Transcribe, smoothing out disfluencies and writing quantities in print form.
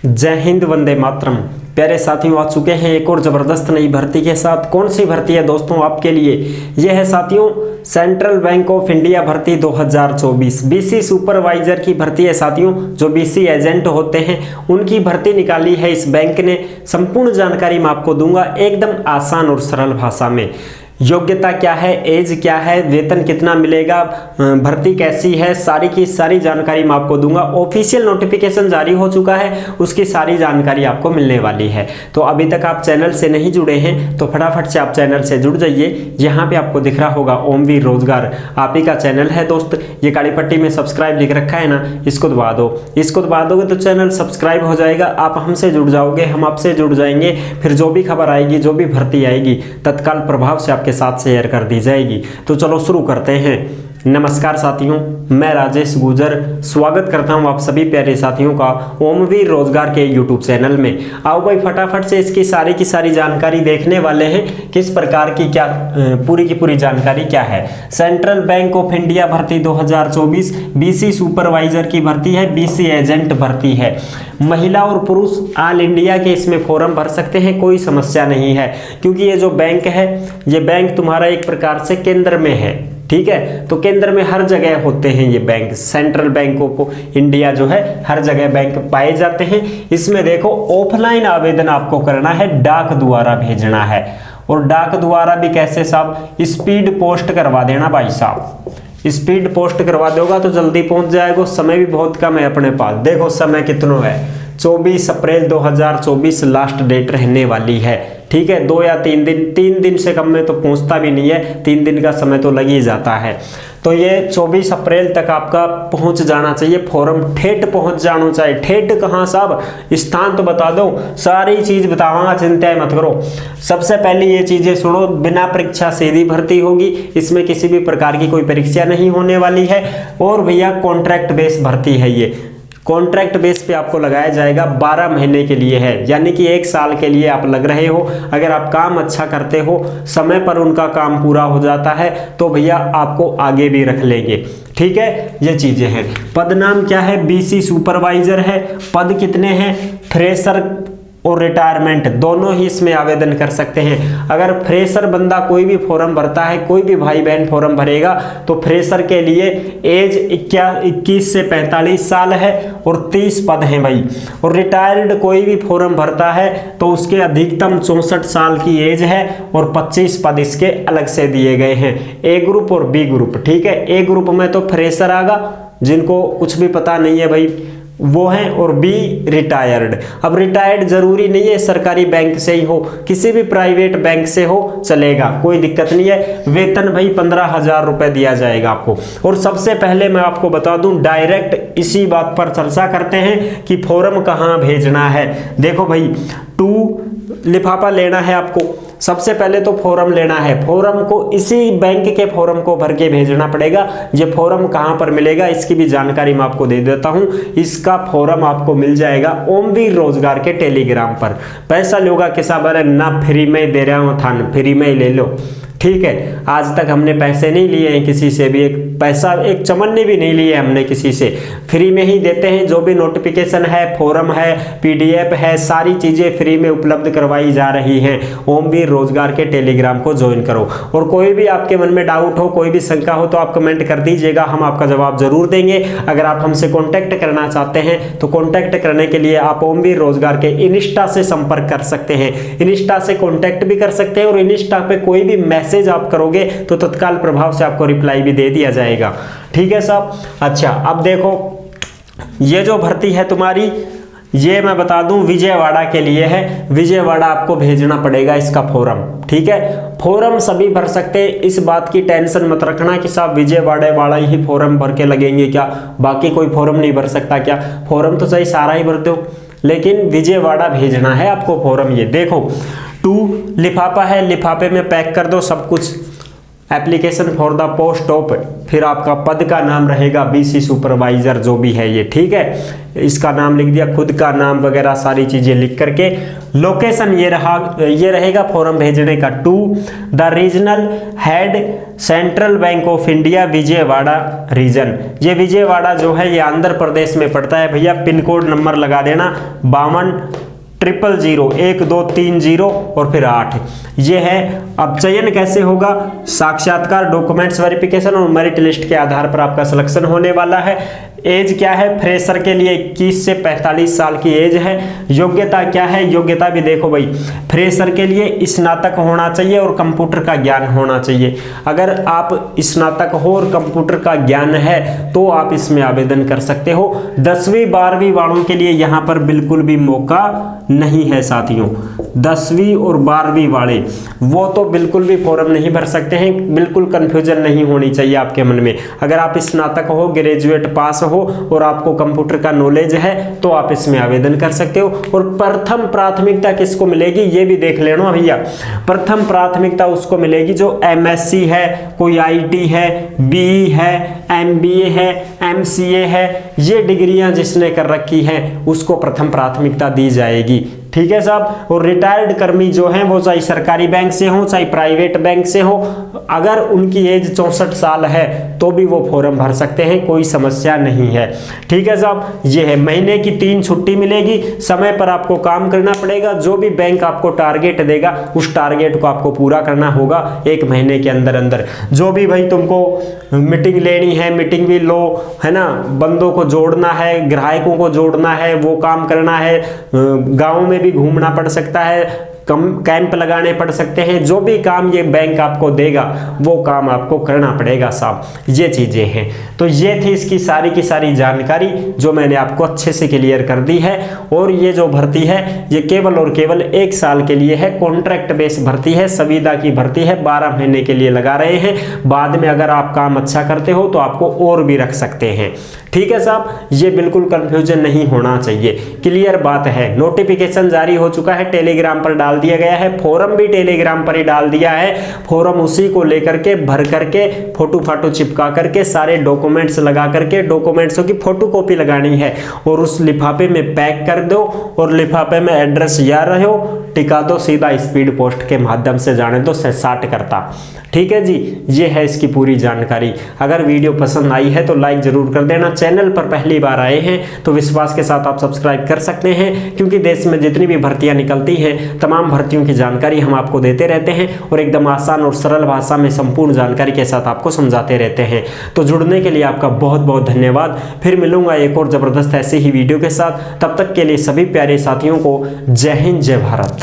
जय हिंद, वंदे मातरम। प्यारे साथियों, आ चुके हैं एक और जबरदस्त नई भर्ती के साथ। कौन सी भर्ती है दोस्तों आपके लिए? यह है साथियों सेंट्रल बैंक ऑफ इंडिया भर्ती 2024 बीसी सुपरवाइजर की भर्ती है साथियों। जो बीसी एजेंट होते हैं उनकी भर्ती निकाली है इस बैंक ने। संपूर्ण जानकारी मैं आपको दूंगा एकदम आसान और सरल भाषा में। योग्यता क्या है, एज क्या है, वेतन कितना मिलेगा, भर्ती कैसी है, सारी की सारी जानकारी मैं आपको दूंगा। ऑफिशियल नोटिफिकेशन जारी हो चुका है, उसकी सारी जानकारी आपको मिलने वाली है। तो अभी तक आप चैनल से नहीं जुड़े हैं तो फटाफट से आप चैनल से जुड़ जाइए। यहाँ पे आपको दिख रहा होगा ओमवीर रोजगार, आप ही का चैनल है दोस्त। ये काली पट्टी में सब्सक्राइब लिख रखा है ना, इसको दबा दो। इसको दबा दोगे तो चैनल सब्सक्राइब हो जाएगा, आप हमसे जुड़ जाओगे, हम आपसे जुड़ जाएंगे। फिर जो भी खबर आएगी, जो भी भर्ती आएगी, तत्काल प्रभाव से आपके साथ शेयर कर दी जाएगी। तो चलो शुरू करते हैं। नमस्कार साथियों, मैं राजेश गुजर स्वागत करता हूं आप सभी प्यारे साथियों का ओमवीर रोजगार के यूट्यूब चैनल में। आओ भाई फटाफट से इसकी सारी की सारी जानकारी देखने वाले हैं। किस प्रकार की क्या पूरी की पूरी जानकारी क्या है। सेंट्रल बैंक ऑफ इंडिया भर्ती 2024 बीसी सुपरवाइजर की भर्ती है, बीसी एजेंट भर्ती है। महिला और पुरुष ऑल इंडिया के इसमें फॉर्म भर सकते हैं, कोई समस्या नहीं है। क्योंकि ये जो बैंक है, ये बैंक तुम्हारा एक प्रकार से केंद्र में है, ठीक है। तो केंद्र में हर जगह होते हैं ये bank. Central Bank of India जो है हर जगह बैंक पाए जाते हैं। इसमें देखो ऑफलाइन आवेदन आपको करना है, डाक द्वारा भेजना है। और डाक द्वारा भी कैसे साहब? स्पीड पोस्ट करवा देना भाई साहब। स्पीड पोस्ट करवा दोगा तो जल्दी पहुंच जाएगा। समय भी बहुत कम है अपने पास। देखो समय कितना है, 24 अप्रैल 2024 लास्ट डेट रहने वाली है, ठीक है। 2 या 3 दिन से कम में तो पहुंचता भी नहीं है, 3 दिन का समय तो लग ही जाता है। तो ये 24 अप्रैल तक आपका पहुंच जाना चाहिए, फॉर्म ठेठ पहुंच जाना चाहिए। ठेठ कहाँ साहब? स्थान तो बता दो, सारी चीज बताऊंगा, चिंता मत करो। सबसे पहले ये चीजें सुनो, बिना परीक्षा सीधी भर्ती होगी, इसमें किसी भी प्रकार की कोई परीक्षा नहीं होने वाली है। और भैया कॉन्ट्रैक्ट बेस भर्ती है, ये कॉन्ट्रैक्ट बेस पे आपको लगाया जाएगा। 12 महीने के लिए है, यानी कि 1 साल के लिए आप लग रहे हो। अगर आप काम अच्छा करते हो, समय पर उनका काम पूरा हो जाता है, तो भैया आपको आगे भी रख लेंगे, ठीक है। ये चीजें हैं। पद नाम क्या है? बीसी सुपरवाइजर है। पद कितने हैं? फ्रेशर और रिटायरमेंट दोनों ही इसमें आवेदन कर सकते हैं। अगर फ्रेशर बंदा कोई भी फॉर्म भरता है, कोई भी भाई बहन फॉर्म भरेगा, तो फ्रेशर के लिए एज 21 से 45 साल है और 30 पद हैं भाई। और रिटायर्ड कोई भी फॉर्म भरता है तो उसके अधिकतम 64 साल की एज है और 25 पद इसके अलग से दिए गए हैं। ए ग्रुप और बी ग्रुप, ठीक है। ए ग्रुप में तो फ्रेशर आगा, जिनको कुछ भी पता नहीं है भाई, वो हैं। और बी रिटायर्ड। अब रिटायर्ड जरूरी नहीं है सरकारी बैंक से ही हो, किसी भी प्राइवेट बैंक से हो चलेगा, कोई दिक्कत नहीं है। वेतन भाई 15,000 रुपए दिया जाएगा आपको। और सबसे पहले मैं आपको बता दूं, डायरेक्ट इसी बात पर चर्चा करते हैं कि फॉर्म कहां भेजना है। देखो भाई, 2 लिफाफा लेना है आपको। सबसे पहले तो फॉर्म लेना है, फॉर्म को इसी बैंक के फॉर्म को भर के भेजना पड़ेगा। ये फॉर्म कहां पर मिलेगा इसकी भी जानकारी मैं आपको दे देता हूं। इसका फॉर्म आपको मिल जाएगा ओमवीर रोजगार के टेलीग्राम पर। पैसा लोगा किसा बारे ना, फ्री में दे रहा हूं थान, फ्री में ही ले लो, ठीक है। आज तक हमने पैसे नहीं लिए हैं किसी से भी, एक चमन्नी भी नहीं लिए हमने किसी से, फ्री में ही देते हैं। जो भी नोटिफिकेशन है, फॉर्म है, पीडीएफ है, सारी चीजें फ्री में उपलब्ध करवाई जा रही हैं। ओमवीर रोजगार के टेलीग्राम को ज्वाइन करो। और कोई भी आपके मन में डाउट हो, कोई भी शंका हो, तो आप कमेंट कर दीजिएगा, हम आपका जवाब जरूर देंगे। अगर आप हमसे कॉन्टैक्ट करना चाहते हैं तो कॉन्टैक्ट करने के लिए आप ओमवीर रोजगार के इंस्टा से संपर्क कर सकते हैं। इंस्टा से कॉन्टैक्ट भी कर सकते हैं और इंस्टा पे कोई भी मैसेज आप करोगे तो तत्काल प्रभाव से आपको रिप्लाई भी दे दिया जाएगा, ठीक है साहब। अच्छा, अब देखो ये जो भर्ती है तुम्हारी, ये मैं बता दूं विजयवाड़ा के लिए है। विजयवाड़ा आपको भेजना पड़ेगा इसका फॉर्म, ठीक है। फॉर्म सभी भर सकते हैं, इस बात की टेंशन मत रखना कि साहब विजयवाड़ा वाला ही फॉर्म भर के लगेंगे क्या, बाकी कोई फॉर्म नहीं भर सकता क्या। फॉर्म तो चाहे सारा ही भर दो, लेकिन विजयवाड़ा भेजना है आपको फॉर्म। ये देखो 2 लिफाफा है, लिफाफे में पैक कर दो सब कुछ, application for the post of, फिर आपका पद का नाम रहेगा बीसी सुपरवाइजर जो भी है ये, ठीक है, इसका नाम लिख दिया, खुद का नाम वगैरह सारी चीजें लिख करके। लोकेशन ये रहेगा फॉर्म भेजने का to the regional head Central Bank of India Vijayawada region. ये विजयवाड़ा जो है ये आंध्र प्रदेश में पड़ता है भैया। पिन कोड नंबर लगा देना 52000123 और फिर 8 ये है। अब चयन कैसे होगा? साक्षात्कार, डॉक्यूमेंट्स वेरिफिकेशन और मेरिट लिस्ट के आधार पर आपका सिलेक्शन होने वाला है। एज क्या है? फ्रेशर के लिए 21 से 45 साल की एज है। योग्यता क्या है? योग्यता भी देखो भाई, फ्रेशर के लिए स्नातक होना चाहिए और कंप्यूटर का ज्ञान होना चाहिए। अगर आप स्नातक हो और कंप्यूटर का ज्ञान है तो आप इसमें आवेदन कर सकते हो। 10वीं 12वीं वालों के लिए यहाँ पर बिल्कुल भी मौका नहीं है साथियों। 10वीं और 12वीं वाले वो तो बिल्कुल भी फॉर्म नहीं भर सकते हैं। बिल्कुल कंफ्यूजन नहीं होनी चाहिए आपके मन में। अगर आप स्नातक हो, ग्रेजुएट पास हो और आपको कंप्यूटर का नॉलेज है तो आप इसमें आवेदन कर सकते हो। और प्रथम प्राथमिकता किसको मिलेगी ये भी देख लेना भैया। प्रथम प्राथमिकता उसको मिलेगी जो एमएससी है, कोई आईटी है, बीई है, एमबीए है, एमसीए है, ये डिग्रियां जिसने कर रखी हैं उसको प्रथम प्राथमिकता दी जाएगी। ठीक है साहब। और रिटायर्ड कर्मी जो हैं वो चाहे सरकारी बैंक से हो चाहे प्राइवेट बैंक से हो, अगर उनकी एज 64 साल है तो भी वो फॉर्म भर सकते हैं, कोई समस्या नहीं है। ठीक है साहब। ये है, महीने की 3 छुट्टी मिलेगी। समय पर आपको काम करना पड़ेगा। जो भी बैंक आपको टारगेट देगा उस टारगेट को आपको पूरा करना होगा 1 महीने के अंदर अंदर। जो भी भाई तुमको मीटिंग लेनी है मीटिंग भी लो, है ना, बंदों को जोड़ना है, ग्राहकों को जोड़ना है, वो काम करना है, गाँव में भी घूमना पड़ सकता है, कैंप लगाने पड़ सकते हैं। जो भी काम ये बैंक आपको देगा वो काम आपको करना पड़ेगा साहब। ये चीजें हैं। तो ये थी इसकी सारी की सारी जानकारी जो मैंने आपको अच्छे से क्लियर कर दी है। और ये जो भर्ती है ये केवल और केवल 1 साल के लिए है। कॉन्ट्रैक्ट बेस भर्ती है, संविदा की भर्ती है। 12 महीने के लिए लगा रहे हैं। बाद में अगर आप काम अच्छा करते हो तो आपको और भी रख सकते हैं। ठीक है साहब। ये बिल्कुल कंफ्यूजन नहीं होना चाहिए, क्लियर बात है। नोटिफिकेशन जारी हो चुका है, टेलीग्राम पर डाल दिया गया है, फॉर्म भी टेलीग्राम पर ही डाल दिया है। फॉर्म उसी को लेकर के भर करके फोटो फाटो चिपका करके सारे डॉक्यूमेंट्स लगा करके, डॉक्यूमेंट्सों की फोटोकॉपी लगानी है और उस लिफाफे में पैक कर दो और लिफाफे में एड्रेस याद रहो, टिका दो, सीधा स्पीड पोस्ट के माध्यम से जाने दो 60 करता। ठीक है जी। ये है इसकी पूरी जानकारी। अगर वीडियो पसंद आई है तो लाइक जरूर कर देना। चैनल पर पहली बार आए हैं तो विश्वास के साथ आप सब्सक्राइब कर सकते हैं, क्योंकि देश में जितनी भी भर्तियां निकलती हैं तमाम भर्तियों की जानकारी हम आपको देते रहते हैं और एकदम आसान और सरल भाषा में संपूर्ण जानकारी के साथ आपको समझाते रहते हैं। तो जुड़ने के लिए आपका बहुत बहुत धन्यवाद। फिर मिलूंगा एक और जबरदस्त ऐसे ही वीडियो के साथ। तब तक के लिए सभी प्यारे साथियों को जय हिंद, जय भारत।